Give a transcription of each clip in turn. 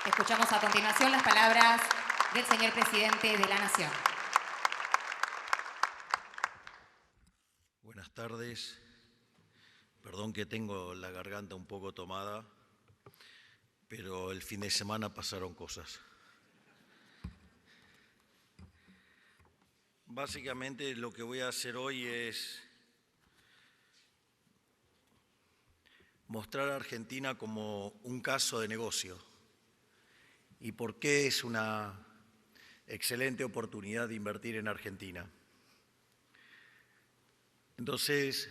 Escuchamos a continuación las palabras del señor presidente de la Nación. Buenas tardes. Perdón que tengo la garganta un poco tomada, pero el fin de semana pasaron cosas. Básicamente lo que voy a hacer hoy es mostrar a Argentina como un caso de negocio y por qué es una excelente oportunidad de invertir en Argentina. Entonces,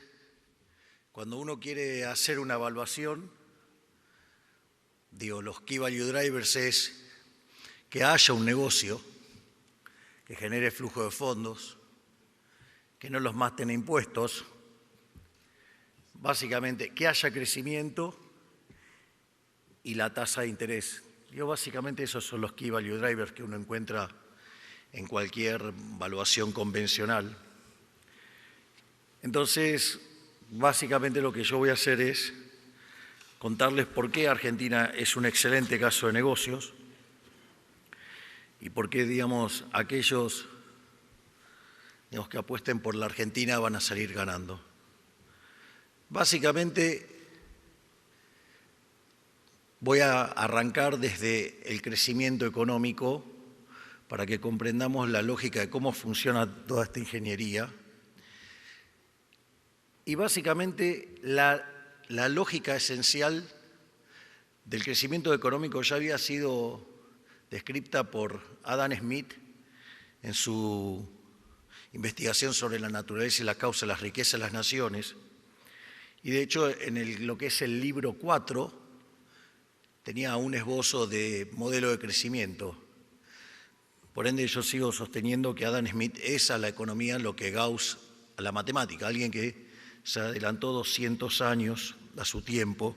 cuando uno quiere hacer una evaluación, los Key Value Drivers es que haya un negocio que genere flujo de fondos, que no los maten a impuestos, básicamente que haya crecimiento y la tasa de interés. Básicamente esos son los Key Value Drivers que uno encuentra en cualquier evaluación convencional. Entonces, básicamente lo que yo voy a hacer es contarles por qué Argentina es un excelente caso de negocios y por qué, aquellos que apuesten por la Argentina van a salir ganando. Básicamente, voy a arrancar desde el crecimiento económico para que comprendamos la lógica de cómo funciona toda esta ingeniería. Y básicamente la lógica esencial del crecimiento económico ya había sido descrita por Adam Smith en su investigación sobre la naturaleza y la causa de las riquezas de las naciones. Y de hecho, en lo que es el libro 4, tenía un esbozo de modelo de crecimiento. Por ende, yo sigo sosteniendo que Adam Smith es a la economía lo que Gauss a la matemática, alguien que se adelantó 200 años a su tiempo.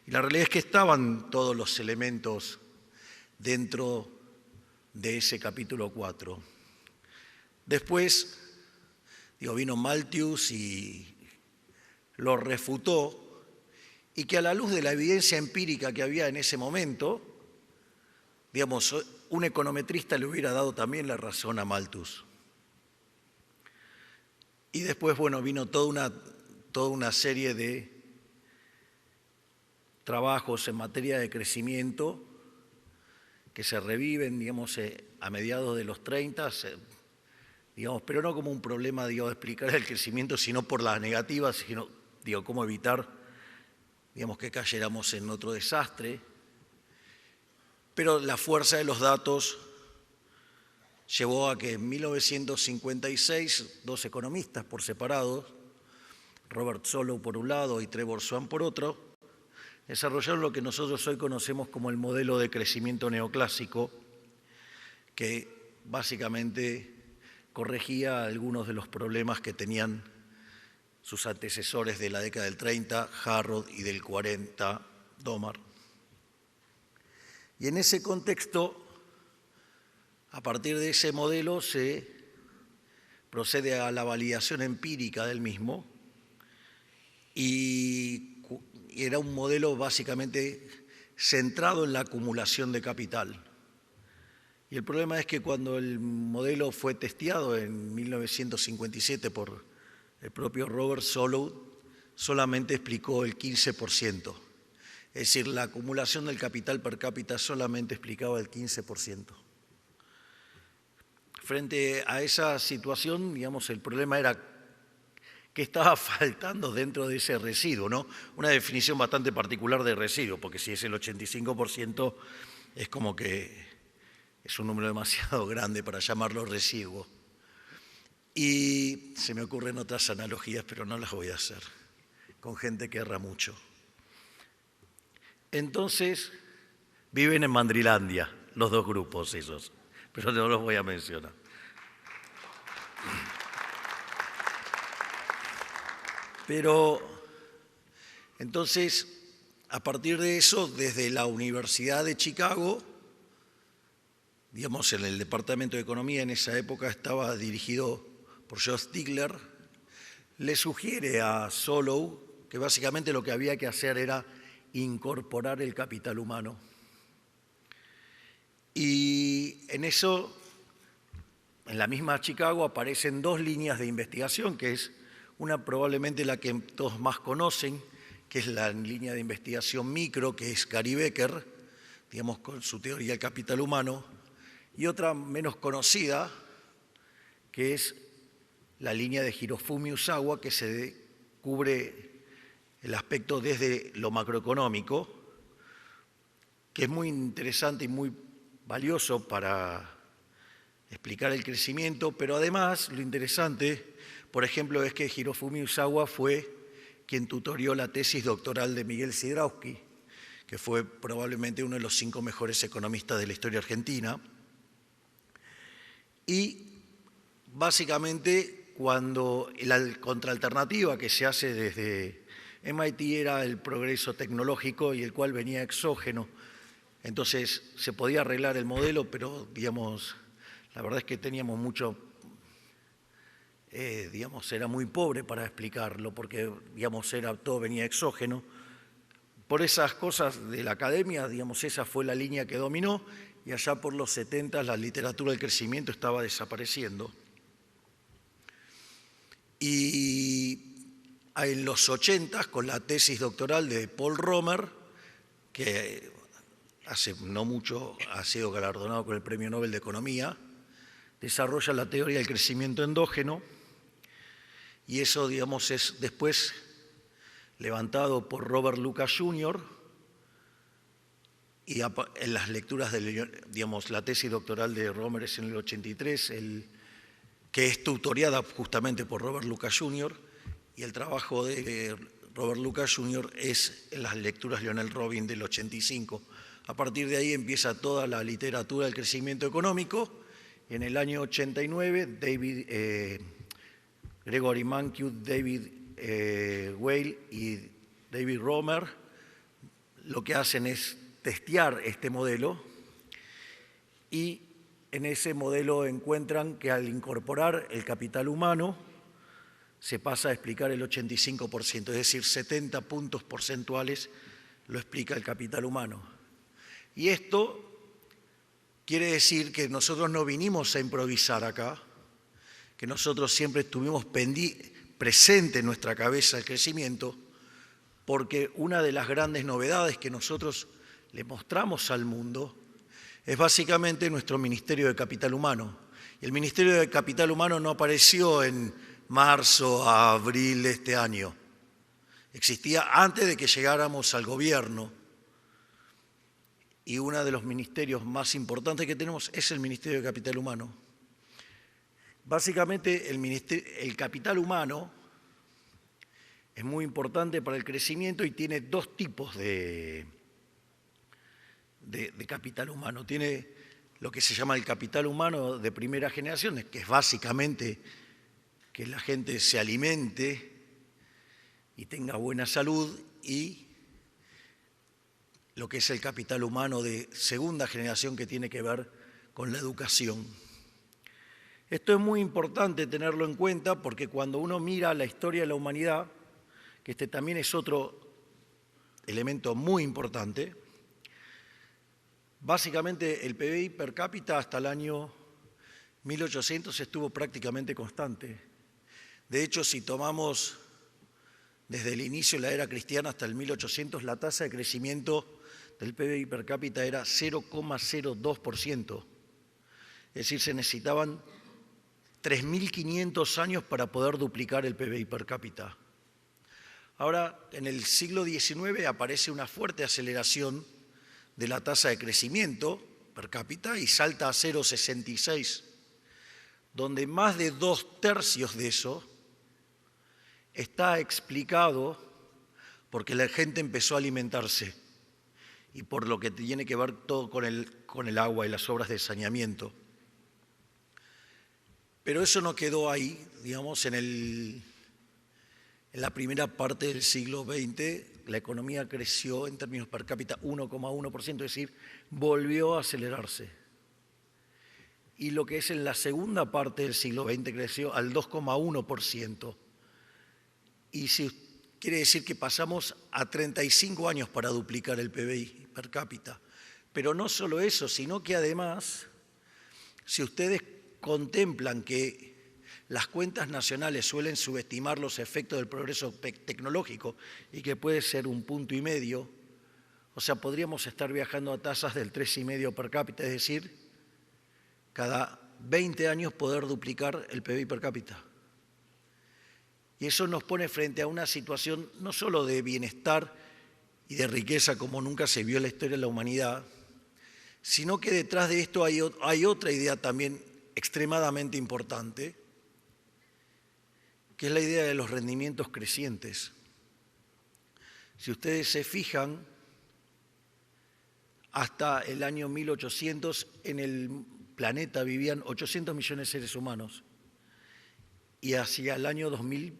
Y la realidad es que estaban todos los elementos dentro de ese capítulo 4. Después, vino Malthus y lo refutó, y que a la luz de la evidencia empírica que había en ese momento, un econometrista le hubiera dado también la razón a Malthus. Y después, vino toda una serie de trabajos en materia de crecimiento que se reviven, a mediados de los 30, pero no como un problema, de explicar el crecimiento, sino por las negativas, sino, cómo evitar, que cayéramos en otro desastre. Pero la fuerza de los datos llevó a que en 1956 dos economistas por separado, Robert Solow por un lado y Trevor Swan por otro, desarrollaron lo que nosotros hoy conocemos como el modelo de crecimiento neoclásico, que básicamente corregía algunos de los problemas que tenían sus antecesores de la década del 30, Harrod, y del 40, Domar. Y en ese contexto, a partir de ese modelo se procede a la validación empírica del mismo y era un modelo básicamente centrado en la acumulación de capital. Y el problema es que cuando el modelo fue testeado en 1957 por el propio Robert Solow, solamente explicó el 15%. Es decir, la acumulación del capital per cápita solamente explicaba el 15%. Frente a esa situación, el problema era qué estaba faltando dentro de ese residuo, ¿no? Una definición bastante particular de residuo, porque si es el 85%, es como que es un número demasiado grande para llamarlo residuo. Y se me ocurren otras analogías, pero no las voy a hacer, con gente que erra mucho. Entonces, viven en Mandrilandia, los dos grupos esos, pero no los voy a mencionar. Pero, entonces, a partir de eso, desde la Universidad de Chicago, en el Departamento de Economía en esa época estaba dirigido por Joe Stigler, le sugiere a Solow que básicamente lo que había que hacer era incorporar el capital humano. en eso, en la misma Chicago, aparecen dos líneas de investigación, que es una probablemente la que todos más conocen, que es la línea de investigación micro, que es Gary Becker, digamos, con su teoría del capital humano, y otra menos conocida, que es la línea de Hirofumi Usawa, que se cubre el aspecto desde lo macroeconómico, que es muy interesante y muy valioso para explicar el crecimiento, pero además lo interesante, por ejemplo, es que Hirofumi Usawa fue quien tutorió la tesis doctoral de Miguel Sidrowski, que fue probablemente uno de los 5 mejores economistas de la historia argentina. Y básicamente cuando la contraalternativa que se hace desde MIT era el progreso tecnológico y el cual venía exógeno, entonces se podía arreglar el modelo, pero digamos, la verdad es que teníamos mucho, digamos, era muy pobre para explicarlo, porque digamos, todo venía exógeno. Por esas cosas de la academia, digamos, esa fue la línea que dominó, y allá por los 70 la literatura del crecimiento estaba desapareciendo. Y en los 80, con la tesis doctoral de Paul Romer, que hace no mucho ha sido galardonado con el Premio Nobel de Economía, desarrolla la teoría del crecimiento endógeno, y eso, digamos, es después levantado por Robert Lucas Jr., y en las lecturas, digamos, la tesis doctoral de Romer es en el 83, que es tutoriada justamente por Robert Lucas Jr., y el trabajo de Robert Lucas Jr. es en las lecturas de Lionel Robin del 85. A partir de ahí empieza toda la literatura del crecimiento económico. En el año 89, Gregory Mankiw, David Weil y David Romer lo que hacen es testear este modelo, y en ese modelo encuentran que al incorporar el capital humano se pasa a explicar el 85%, es decir, 70 puntos porcentuales lo explica el capital humano. Y esto quiere decir que nosotros no vinimos a improvisar acá, que nosotros siempre estuvimos presente en nuestra cabeza el crecimiento, porque una de las grandes novedades que nosotros le mostramos al mundo es básicamente nuestro Ministerio de Capital Humano. Y el Ministerio de Capital Humano no apareció en marzo a abril de este año. Existía antes de que llegáramos al gobierno. Y uno de los ministerios más importantes que tenemos es el Ministerio de Capital Humano. Básicamente, el capital humano es muy importante para el crecimiento y tiene dos tipos de capital humano. Tiene lo que se llama el capital humano de primera generación, que es básicamente que la gente se alimente y tenga buena salud, y lo que es el capital humano de segunda generación, que tiene que ver con la educación. Esto es muy importante tenerlo en cuenta, porque cuando uno mira la historia de la humanidad, que este también es otro elemento muy importante, básicamente el PBI per cápita hasta el año 1800 estuvo prácticamente constante. De hecho, si tomamos desde el inicio de la era cristiana hasta el 1800, la tasa de crecimiento del PBI per cápita era 0,02%. Es decir, se necesitaban 3.500 años para poder duplicar el PBI per cápita. Ahora, en el siglo XIX aparece una fuerte aceleración de la tasa de crecimiento per cápita y salta a 0,66, donde más de 2/3 de eso está explicado porque la gente empezó a alimentarse y por lo que tiene que ver todo con el agua y las obras de saneamiento. Pero eso no quedó ahí, digamos, en la primera parte del siglo XX la economía creció en términos per cápita 1,1%, es decir, volvió a acelerarse. Y lo que es en la segunda parte del siglo XX creció al 2,1%. Y quiere decir que pasamos a 35 años para duplicar el PBI per cápita. Pero no solo eso, sino que además si ustedes contemplan que las cuentas nacionales suelen subestimar los efectos del progreso tecnológico y que puede ser 1,5 puntos, o sea, podríamos estar viajando a tasas del 3,5 per cápita, es decir, cada 20 años poder duplicar el PBI per cápita. Y eso nos pone frente a una situación no solo de bienestar y de riqueza como nunca se vio en la historia de la humanidad, sino que detrás de esto hay otra idea también extremadamente importante, que es la idea de los rendimientos crecientes. Si ustedes se fijan, hasta el año 1800 en el planeta vivían 800 millones de seres humanos y hacia el año 2000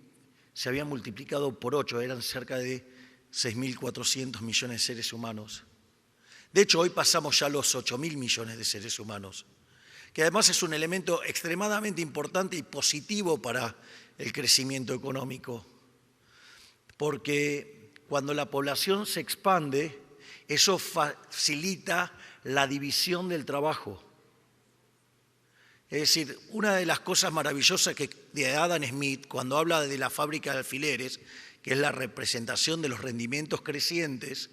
se habían multiplicado por 8, eran cerca de 6.400 millones de seres humanos. De hecho, hoy pasamos ya los 8.000 millones de seres humanos, que además es un elemento extremadamente importante y positivo para el crecimiento económico, porque cuando la población se expande, eso facilita la división del trabajo. Es decir, una de las cosas maravillosas de Adam Smith, cuando habla de la fábrica de alfileres, que es la representación de los rendimientos crecientes,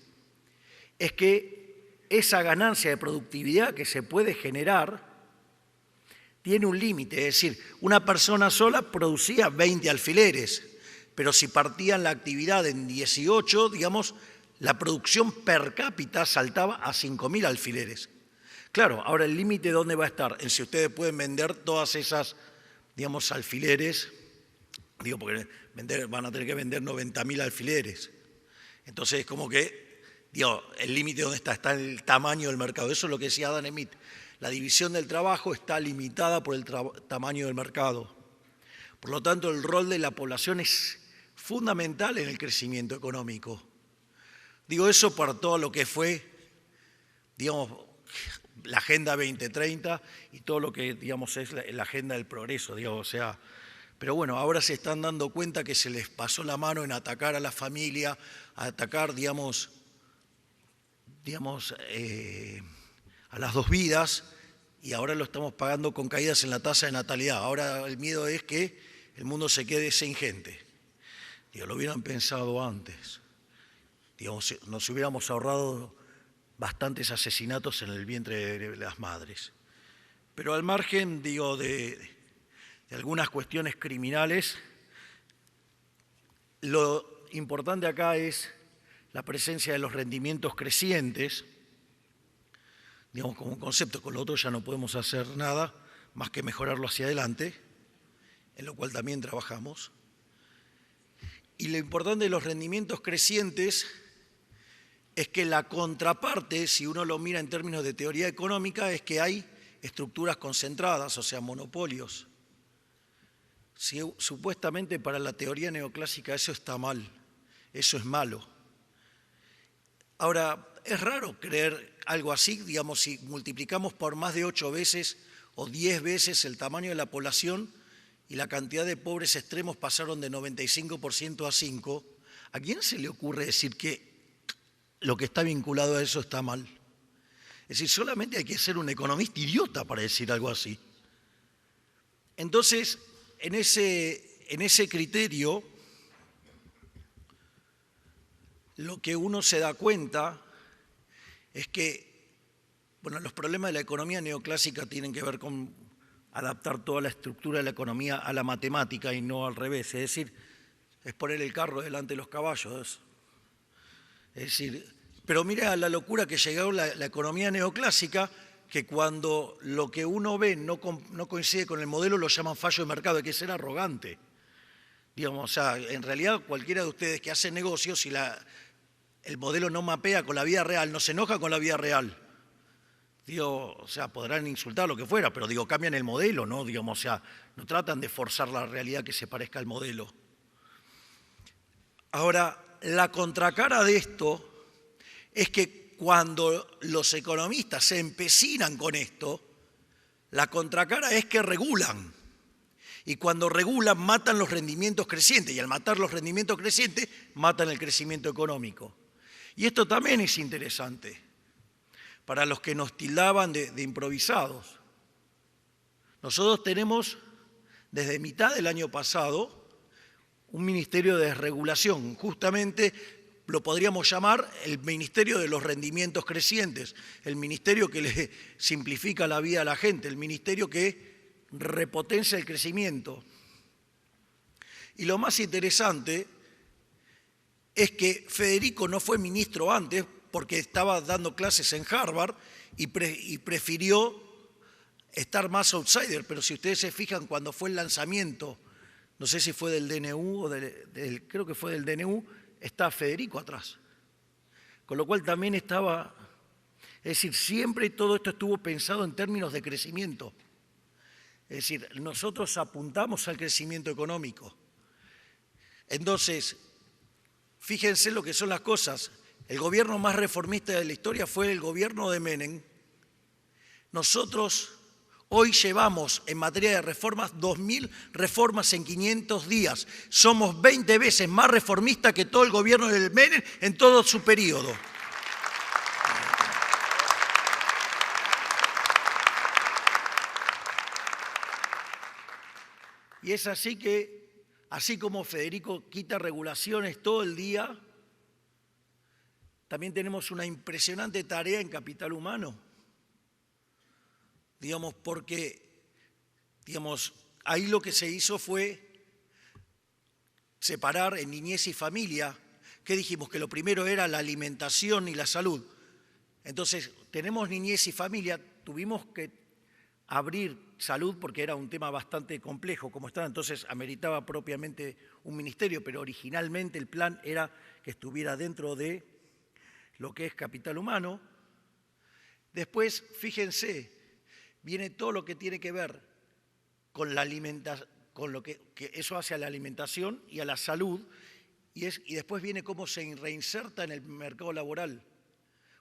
es que esa ganancia de productividad que se puede generar tiene un límite. Es decir, una persona sola producía 20 alfileres, pero si partían la actividad en 18, digamos, la producción per cápita saltaba a 5.000 alfileres. Claro, ahora el límite ¿dónde va a estar? En si ustedes pueden vender todas esas, digamos, alfileres, digo, porque van a tener que vender 90.000 alfileres. Entonces, como que, digo, el límite ¿dónde está? Está en el tamaño del mercado. Eso es lo que decía Adam Smith. La división del trabajo está limitada por el tamaño del mercado. Por lo tanto, el rol de la población es fundamental en el crecimiento económico. Digo eso por todo lo que fue, digamos, la Agenda 2030 y todo lo que, digamos, es la Agenda del Progreso, digamos, o sea, pero bueno, ahora se están dando cuenta que se les pasó la mano en atacar a la familia, a atacar, digamos, a las dos vidas, y ahora lo estamos pagando con caídas en la tasa de natalidad. Ahora el miedo es que el mundo se quede sin gente. Digo, lo hubieran pensado antes. Digamos, nos hubiéramos ahorrado bastantes asesinatos en el vientre de las madres. Pero al margen, digo, de algunas cuestiones criminales, lo importante acá es la presencia de los rendimientos crecientes, digamos, como un concepto. Con lo otro ya no podemos hacer nada más que mejorarlo hacia adelante, en lo cual también trabajamos. Y lo importante de los rendimientos crecientes es que la contraparte, si uno lo mira en términos de teoría económica, es que hay estructuras concentradas, o sea, monopolios. Supuestamente para la teoría neoclásica eso está mal, eso es malo. Ahora, es raro creer algo así, digamos, si multiplicamos por más de 8 veces o 10 veces el tamaño de la población y la cantidad de pobres extremos pasaron de 95% a 5%, ¿a quién se le ocurre decir que lo que está vinculado a eso está mal? Es decir, solamente hay que ser un economista idiota para decir algo así. Entonces, en ese criterio, lo que uno se da cuenta es que, bueno, los problemas de la economía neoclásica tienen que ver con adaptar toda la estructura de la economía a la matemática y no al revés. Es decir, es poner el carro delante de los caballos. Es decir, pero mira la locura que llegó la economía neoclásica, que cuando lo que uno ve no coincide con el modelo lo llaman fallo de mercado. Hay que ser arrogante. Digamos, o sea, en realidad cualquiera de ustedes que hace negocios, si el modelo no mapea con la vida real, no se enoja con la vida real. Digo, o sea, podrán insultar lo que fuera, pero digo, cambian el modelo, ¿no? Digamos, o sea, no tratan de forzar la realidad que se parezca al modelo. Ahora, la contracara de esto es que cuando los economistas se empecinan con esto, la contracara es que regulan. Y cuando regulan, matan los rendimientos crecientes. Y al matar los rendimientos crecientes, matan el crecimiento económico. Y esto también es interesante para los que nos tildaban de improvisados. Nosotros tenemos, desde mitad del año pasado, un ministerio de desregulación. Justamente lo podríamos llamar el ministerio de los rendimientos crecientes, el ministerio que le simplifica la vida a la gente, el ministerio que repotencia el crecimiento. Y lo más interesante es que Federico no fue ministro antes porque estaba dando clases en Harvard y prefirió estar más outsider, pero si ustedes se fijan cuando fue el lanzamiento, no sé si fue del DNU o creo que fue del DNU, está Federico atrás. Con lo cual también estaba, es decir, siempre todo esto estuvo pensado en términos de crecimiento. Es decir, nosotros apuntamos al crecimiento económico. Entonces, fíjense lo que son las cosas. El gobierno más reformista de la historia fue el gobierno de Menem. Nosotros hoy llevamos en materia de reformas 2.000 reformas en 500 días. Somos 20 veces más reformistas que todo el gobierno de Menem en todo su periodo. Y es así que, así como Federico quita regulaciones todo el día, también tenemos una impresionante tarea en capital humano. Digamos, porque, digamos, ahí lo que se hizo fue separar en niñez y familia. ¿Qué dijimos? Que lo primero era la alimentación y la salud. Entonces, tenemos niñez y familia, tuvimos que abrir salud porque era un tema bastante complejo como estaba, entonces ameritaba propiamente un ministerio, pero originalmente el plan era que estuviera dentro de lo que es capital humano. Después, fíjense, viene todo lo que tiene que ver con la alimentación, con lo que eso hace a la alimentación y a la salud, y después viene cómo se reinserta en el mercado laboral.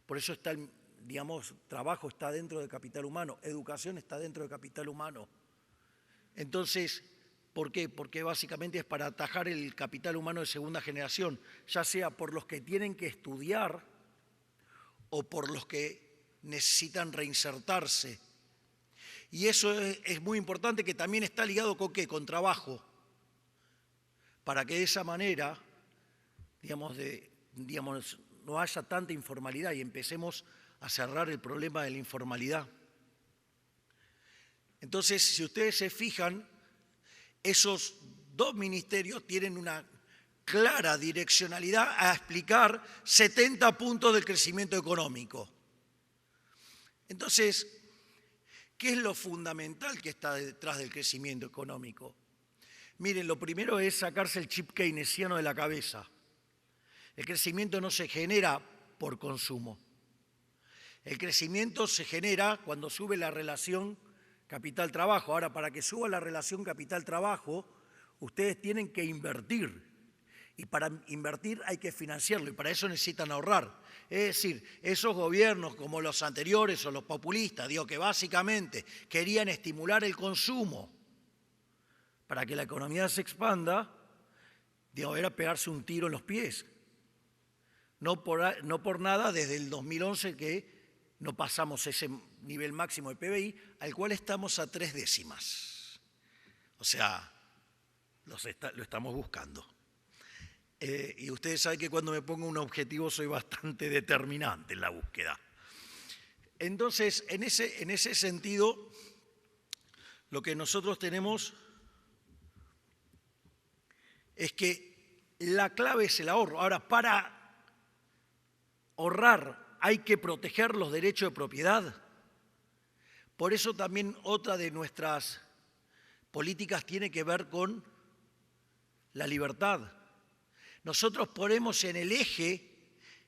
Por eso está, digamos, trabajo está dentro de capital humano, educación está dentro de capital humano. Entonces, ¿por qué? Porque básicamente es para atajar el capital humano de segunda generación, ya sea por los que tienen que estudiar o por los que necesitan reinsertarse. Y eso es muy importante, que también está ligado con ¿qué? Con trabajo, para que de esa manera, digamos, no haya tanta informalidad y empecemos a cerrar el problema de la informalidad. Entonces, si ustedes se fijan, esos dos ministerios tienen una clara direccionalidad a explicar 70 puntos del crecimiento económico. Entonces, ¿qué es lo fundamental que está detrás del crecimiento económico? Miren, lo primero es sacarse el chip keynesiano de la cabeza. El crecimiento no se genera por consumo. El crecimiento se genera cuando sube la relación capital-trabajo. Ahora, para que suba la relación capital-trabajo, ustedes tienen que invertir. Y para invertir hay que financiarlo, y para eso necesitan ahorrar. Es decir, esos gobiernos como los anteriores o los populistas, digo, que básicamente querían estimular el consumo para que la economía se expanda, digo, era pegarse un tiro en los pies. No por nada, desde el 2011 que no pasamos ese nivel máximo de PBI, al cual estamos a 3 décimas. O sea, lo estamos buscando. Y ustedes saben que cuando me pongo un objetivo soy bastante determinante en la búsqueda. Entonces, en ese sentido, lo que nosotros tenemos es que la clave es el ahorro. Ahora, para ahorrar hay que proteger los derechos de propiedad. Por eso también otra de nuestras políticas tiene que ver con la libertad. Nosotros ponemos en el eje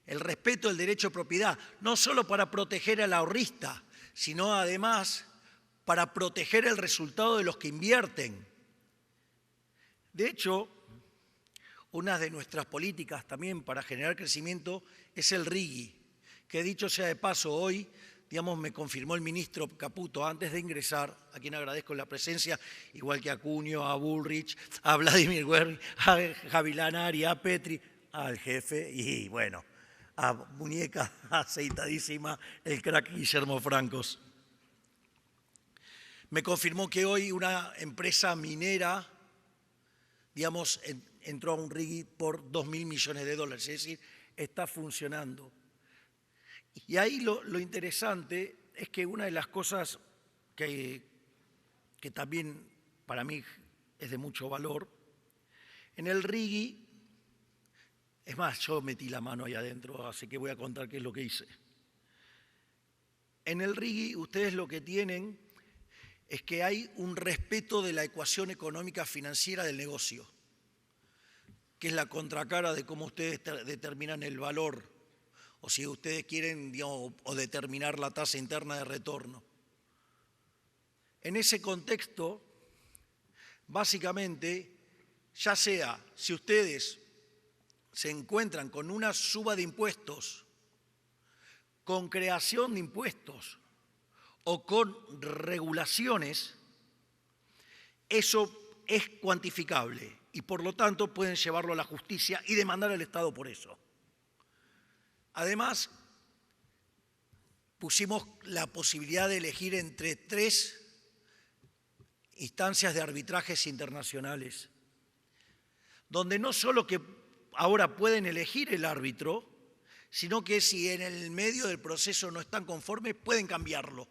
el respeto del derecho de propiedad, no solo para proteger al ahorrista, sino además para proteger el resultado de los que invierten. De hecho, una de nuestras políticas también para generar crecimiento es el RIGI, que dicho sea de paso hoy, digamos, me confirmó el ministro Caputo antes de ingresar, a quien agradezco la presencia, igual que a Cunio, a Bullrich, a Vladimir Guerri, a Gavilanari, a Petri, al jefe y bueno, a muñeca aceitadísima, el crack Guillermo Francos. Me confirmó que hoy una empresa minera, digamos, entró a un RIGI por $2.000 millones, es decir, está funcionando. Y ahí lo interesante es que una de las cosas que también para mí es de mucho valor, en el RIGI, es más, yo metí la mano ahí adentro, así que voy a contar qué es lo que hice. En el RIGI ustedes lo que tienen es que hay un respeto de la ecuación económica financiera del negocio, que es la contracara de cómo ustedes determinan el valor, o si ustedes quieren, digamos, o determinar la tasa interna de retorno. En ese contexto, básicamente, ya sea si ustedes se encuentran con una suba de impuestos, con creación de impuestos o con regulaciones, eso es cuantificable y por lo tanto pueden llevarlo a la justicia y demandar al Estado por eso. Además, pusimos la posibilidad de elegir entre 3 instancias de arbitrajes internacionales, donde no solo que ahora pueden elegir el árbitro, sino que si en el medio del proceso no están conformes, pueden cambiarlo.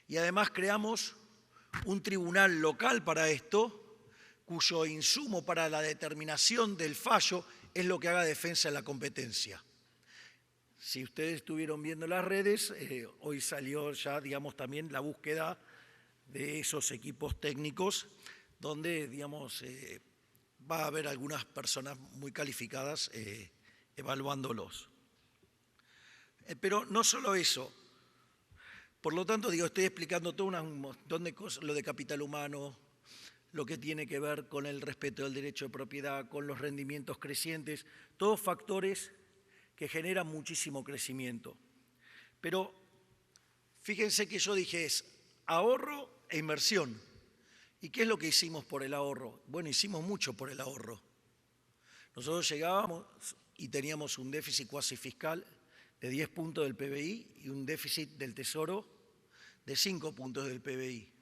Y además creamos un tribunal local para esto, cuyo insumo para la determinación del fallo es lo que haga defensa de la competencia. Si ustedes estuvieron viendo las redes, hoy salió ya, digamos, también la búsqueda de esos equipos técnicos, donde, digamos, va a haber algunas personas muy calificadas evaluándolos. Pero no solo eso. Por lo tanto, digo, estoy explicando todo un montón de cosas, lo de capital humano, lo que tiene que ver con el respeto del derecho de propiedad, con los rendimientos crecientes, todos factores que generan muchísimo crecimiento. Pero fíjense que yo dije es ahorro e inversión. ¿Y qué es lo que hicimos por el ahorro? Bueno, hicimos mucho por el ahorro. Nosotros llegábamos y teníamos un déficit cuasi fiscal de 10 puntos del PBI y un déficit del Tesoro de 5 puntos del PBI.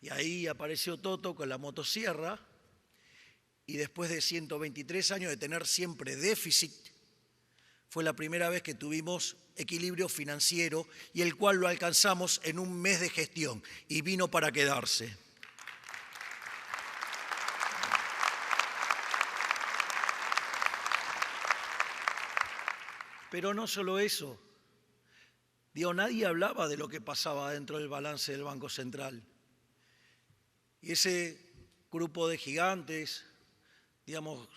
Y ahí apareció Toto con la motosierra y después de 123 años de tener siempre déficit, fue la primera vez que tuvimos equilibrio financiero y el cual lo alcanzamos en un mes de gestión y vino para quedarse. Pero no solo eso, digo, nadie hablaba de lo que pasaba dentro del balance del Banco Central. Y ese grupo de gigantes, digamos,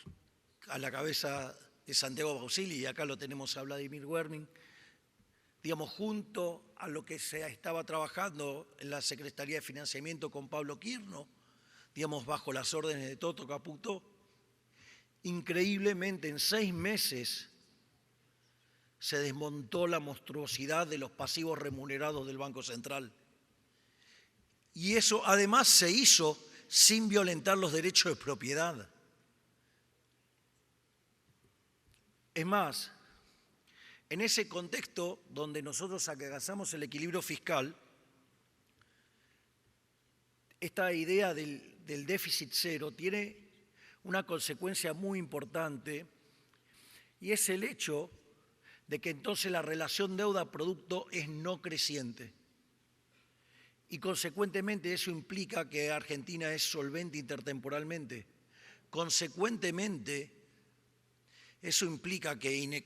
a la cabeza de Santiago Bausili, y acá lo tenemos a Vladimir Werning, digamos, junto a lo que se estaba trabajando en la Secretaría de Financiamiento con Pablo Quirno, digamos, bajo las órdenes de Toto Caputo, increíblemente en 6 meses se desmontó la monstruosidad de los pasivos remunerados del Banco Central. Y eso además se hizo sin violentar los derechos de propiedad. Es más, en ese contexto donde nosotros alcanzamos el equilibrio fiscal, esta idea del déficit cero tiene una consecuencia muy importante y es el hecho de que entonces la relación deuda-producto es no creciente. Y consecuentemente eso implica que Argentina es solvente intertemporalmente. Consecuentemente, eso implica que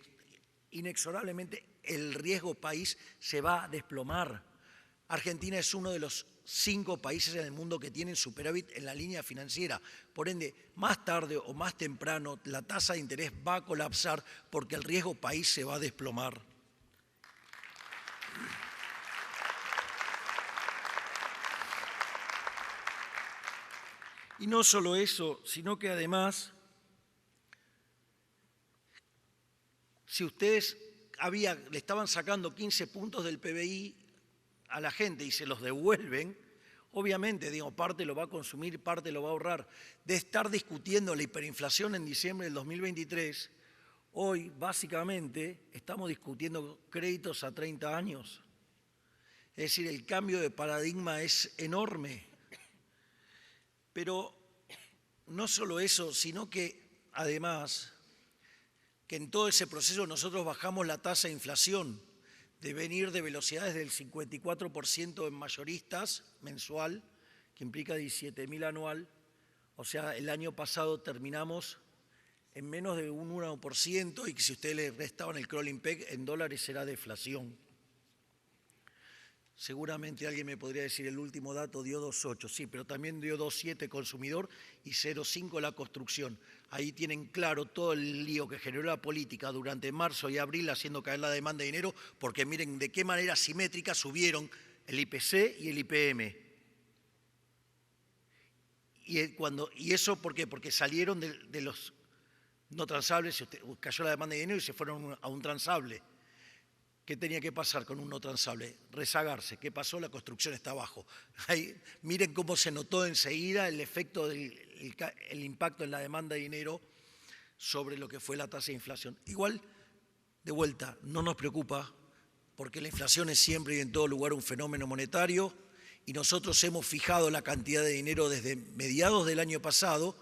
inexorablemente el riesgo país se va a desplomar. Argentina es uno de los 5 países en el mundo que tienen superávit en la línea financiera. Por ende, más tarde o más temprano, la tasa de interés va a colapsar porque el riesgo país se va a desplomar. Y no solo eso, sino que además, si ustedes le estaban sacando 15 puntos del PBI a la gente y se los devuelven, obviamente, digo, parte lo va a consumir, parte lo va a ahorrar. De estar discutiendo la hiperinflación en diciembre del 2023, hoy básicamente estamos discutiendo créditos a 30 años. Es decir, el cambio de paradigma es enorme. Pero no solo eso, sino que además que en todo ese proceso nosotros bajamos la tasa de inflación de venir de velocidades del 54% en mayoristas mensual, que implica 17.000 anual. O sea, el año pasado terminamos en menos de un 1%, y que si ustedes le restaban el crawling peg en dólares será deflación. Seguramente alguien me podría decir el último dato dio 2,8, sí, pero también dio 2,7 consumidor y 0,5 la construcción. Ahí tienen claro todo el lío que generó la política durante marzo y abril haciendo caer la demanda de dinero, porque miren de qué manera simétrica subieron el IPC y el IPM. ¿Y eso por qué? Porque salieron de los no transables, cayó la demanda de dinero y se fueron a un transable. ¿Qué tenía que pasar con un no transable? Rezagarse. ¿Qué pasó? La construcción está abajo. Ahí, miren cómo se notó enseguida el efecto el impacto en la demanda de dinero sobre lo que fue la tasa de inflación. Igual, de vuelta, no nos preocupa, porque la inflación es siempre y en todo lugar un fenómeno monetario, y nosotros hemos fijado la cantidad de dinero desde mediados del año pasado,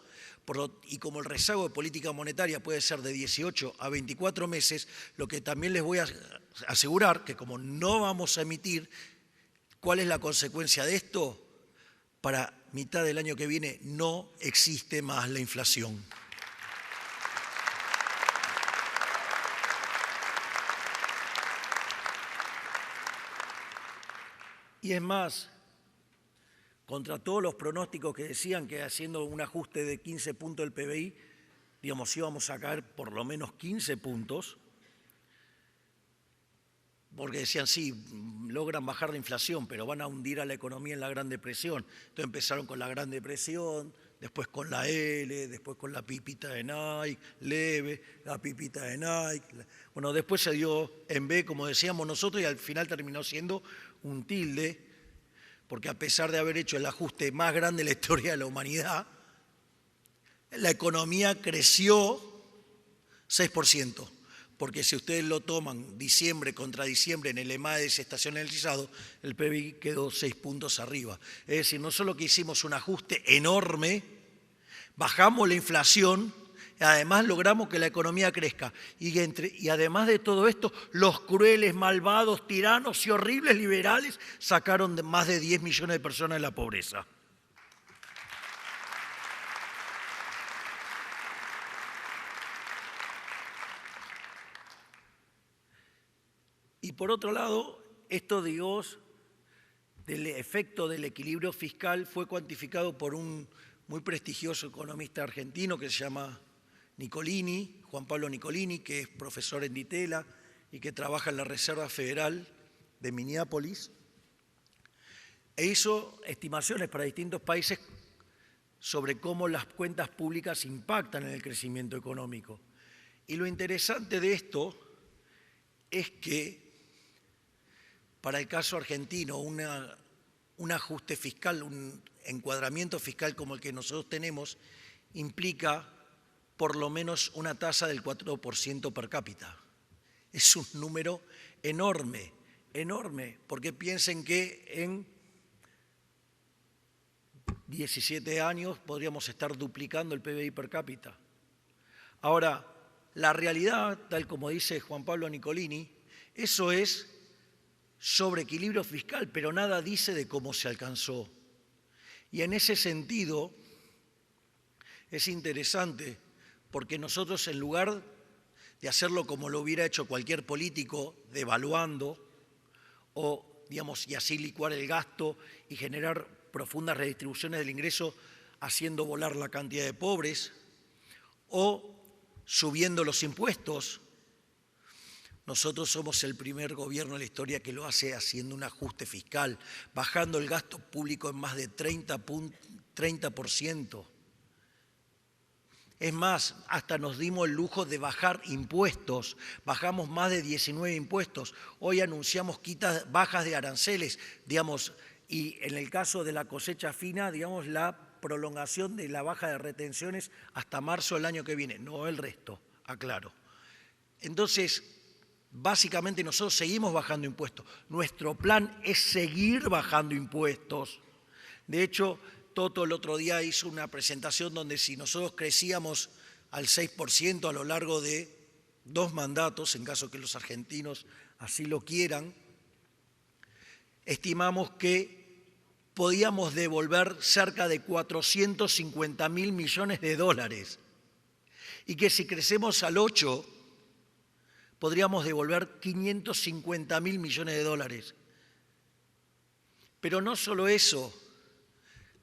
y como el rezago de política monetaria puede ser de 18 a 24 meses, lo que también les voy a asegurar, que como no vamos a emitir, ¿cuál es la consecuencia de esto? Para mitad del año que viene no existe más la inflación. Y es más, contra todos los pronósticos que decían que haciendo un ajuste de 15 puntos del PBI, digamos, íbamos a caer por lo menos 15 puntos, porque decían, sí, logran bajar la inflación, pero van a hundir a la economía en la Gran Depresión. Entonces empezaron con la Gran Depresión, después con la L, después con la pipita de Nike, leve, la pipita de Nike. Bueno, después se dio en B, como decíamos nosotros, y al final terminó siendo un tilde, porque a pesar de haber hecho el ajuste más grande de la historia de la humanidad, la economía creció 6%, porque si ustedes lo toman diciembre contra diciembre en el EMAE desestacionalizado, el PBI quedó 6 puntos arriba. Es decir, no solo que hicimos un ajuste enorme, bajamos la inflación, además logramos que la economía crezca. Y además de todo esto, los crueles, malvados, tiranos y horribles liberales sacaron más de 10 millones de personas de la pobreza. Y por otro lado, esto, digamos, del efecto del equilibrio fiscal fue cuantificado por un muy prestigioso economista argentino que se llama Nicolini, Juan Pablo Nicolini, que es profesor en Ditela y que trabaja en la Reserva Federal de Minneapolis, e hizo estimaciones para distintos países sobre cómo las cuentas públicas impactan en el crecimiento económico. Y lo interesante de esto es que para el caso argentino un ajuste fiscal, un encuadramiento fiscal como el que nosotros tenemos, implica por lo menos una tasa del 4% per cápita. Es un número enorme, enorme, porque piensen que en 17 años podríamos estar duplicando el PBI per cápita. Ahora, la realidad, tal como dice Juan Pablo Nicolini, eso es sobre equilibrio fiscal, pero nada dice de cómo se alcanzó. Y en ese sentido es interesante, porque nosotros, en lugar de hacerlo como lo hubiera hecho cualquier político, devaluando o, digamos, y así licuar el gasto y generar profundas redistribuciones del ingreso, haciendo volar la cantidad de pobres o subiendo los impuestos, nosotros somos el primer gobierno en la historia que lo hace haciendo un ajuste fiscal, bajando el gasto público en más de 30%. Es más, hasta nos dimos el lujo de bajar impuestos, bajamos más de 19 impuestos. Hoy anunciamos bajas de aranceles, digamos, y en el caso de la cosecha fina, digamos, la prolongación de la baja de retenciones hasta marzo del año que viene, no el resto, aclaro. Entonces, básicamente nosotros seguimos bajando impuestos. Nuestro plan es seguir bajando impuestos. De hecho, Toto el otro día hizo una presentación donde si nosotros crecíamos al 6% a lo largo de 2 mandatos, en caso que los argentinos así lo quieran, estimamos que podíamos devolver cerca de 450.000 millones de dólares y que si crecemos al 8%, podríamos devolver 550.000 millones de dólares. Pero no solo eso,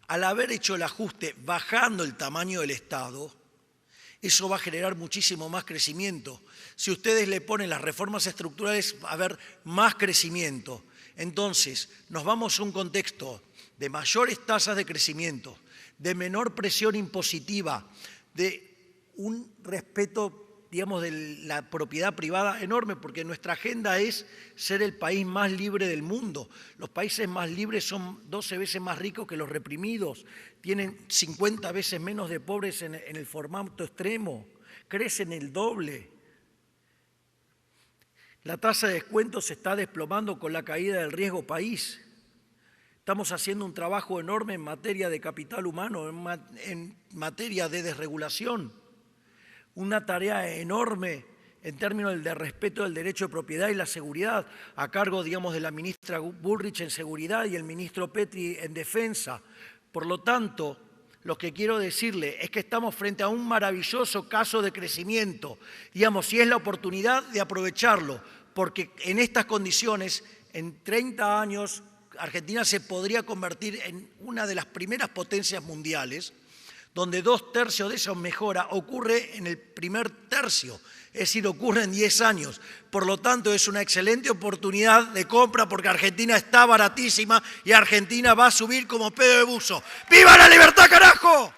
al haber hecho el ajuste bajando el tamaño del Estado, eso va a generar muchísimo más crecimiento. Si ustedes le ponen las reformas estructurales, va a haber más crecimiento. Entonces, nos vamos a un contexto de mayores tasas de crecimiento, de menor presión impositiva, de un respeto, digamos, de la propiedad privada enorme, porque nuestra agenda es ser el país más libre del mundo. Los países más libres son 12 veces más ricos que los reprimidos, tienen 50 veces menos de pobres en el formato extremo, crecen el doble. La tasa de descuento se está desplomando con la caída del riesgo país. Estamos haciendo un trabajo enorme en materia de capital humano, en materia de desregulación. Una tarea enorme en términos de respeto del derecho de propiedad y la seguridad, a cargo, digamos, de la ministra Bullrich en seguridad y el ministro Petri en defensa. Por lo tanto, lo que quiero decirle es que estamos frente a un maravilloso caso de crecimiento, digamos, y es la oportunidad de aprovecharlo, porque en estas condiciones, en 30 años, Argentina se podría convertir en una de las primeras potencias mundiales, donde 2/3 de esa mejora ocurre en el primer tercio, es decir, ocurre en 10 años. Por lo tanto, es una excelente oportunidad de compra porque Argentina está baratísima y Argentina va a subir como pedo de buzo. ¡Viva la libertad, carajo!